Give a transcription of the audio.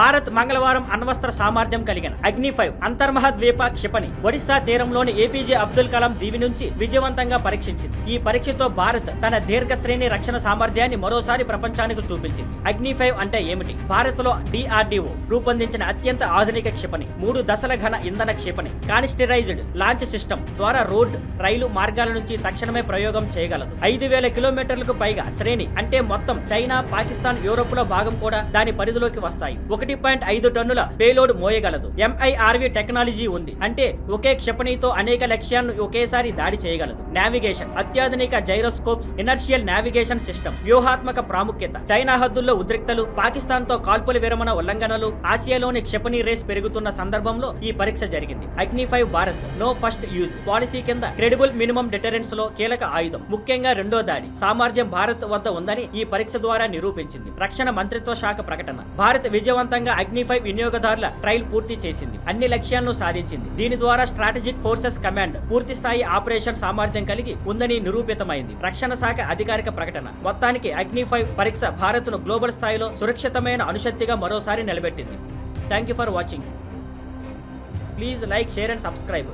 భారత్ మంగళవారం అణ్వస్త్ర సామర్థ్యం కలిగిన అగ్ని-5 అంతర్మహాద్వీప క్షిపణి ఒడిశా తీరంలోని ఏపీజే అబ్దుల్ కలాం దీవి నుంచి విజయవంతంగా పరీక్షించింది. ఈ పరీక్షతో భారత్ తన దీర్ఘ శ్రేణి రక్షణ సామర్థ్యాన్ని మరోసారి ప్రపంచానికి చూపించింది. అగ్ని-5 అంటే ఏమిటి? భారత్ లో DRDO రూపొందించిన అత్యంత ఆధునిక క్షిపణి 3 దశల ఘన ఇంధన క్షిపణి కానిస్టరైజ్డ్ లాంచ్ సిస్టమ్ ద్వారా రోడ్, రైలు మార్గాల నుంచి తక్షణమే ప్రయోగం చేయగలదు. 5000 కిలోమీటర్లకు పైగా శ్రేణి అంటే మొత్తం చైనా, పాకిస్తాన్, యూరోప్ లో భాగం కూడా దాని పరిధిలోకి వస్తాయి. 1.5 టన్నుల పేలోడ్ మోయగలదు. MIRV టెక్నాలజీ ఉంది, అంటే ఒకే క్షిపణితో అనేక లక్ష్యాలను ఒకేసారి దాడి చేయగలదు. నావిగేషన్ అత్యాధునిక జైరోస్కోప్స్, ఇనర్షియల్ నావిగేషన్ సిస్టమ్. వ్యూహాత్మక ప్రాముఖ్యత చైనా హద్దుల్లో ఉద్రిక్తలు, పాకిస్తాన్ తో కాల్పుల విరమణ ఉల్లంఘనలు, ఆసియాలోని క్షిపణి రేస్ పెరుగుతున్న సందర్భంలో ఈ పరీక్ష జరిగింది. Agni Bharat no first use policy కింద క్రెడిబుల్ మినిమం డిటరెన్స్ లో కీలక ఆయుధం. ముఖ్యంగా రెండో దాడి సామర్థ్యం భారత్ వద్ద ఉందని ఈ పరీక్ష ద్వారా నిరూపించింది. రక్షణ మంత్రిత్వ శాఖ ప్రకటన. భారత్ విజయవంతంగా అగ్ని-5 వినియోగదారుల ట్రయల్ పూర్తి చేసింది. అన్ని లక్ష్యాలను సాధించింది. దీని ద్వారా స్ట్రాటజిక్ ఫోర్సెస్ కమాండ్ పూర్తి స్థాయి ఆపరేషన్ సామర్థ్యం కలిగి ఉందని నిరూపితమైంది. రక్షణ శాఖ అధికారిక ప్రకటన. మొత్తానికి అగ్ని-5 పరీక్ష భారత్ను గ్లోబల్ స్థాయిలో సురక్షితమైన అణుశక్తిగా మరోసారి నిలబెట్టింది. Thank you for watching. Please like, share and subscribe.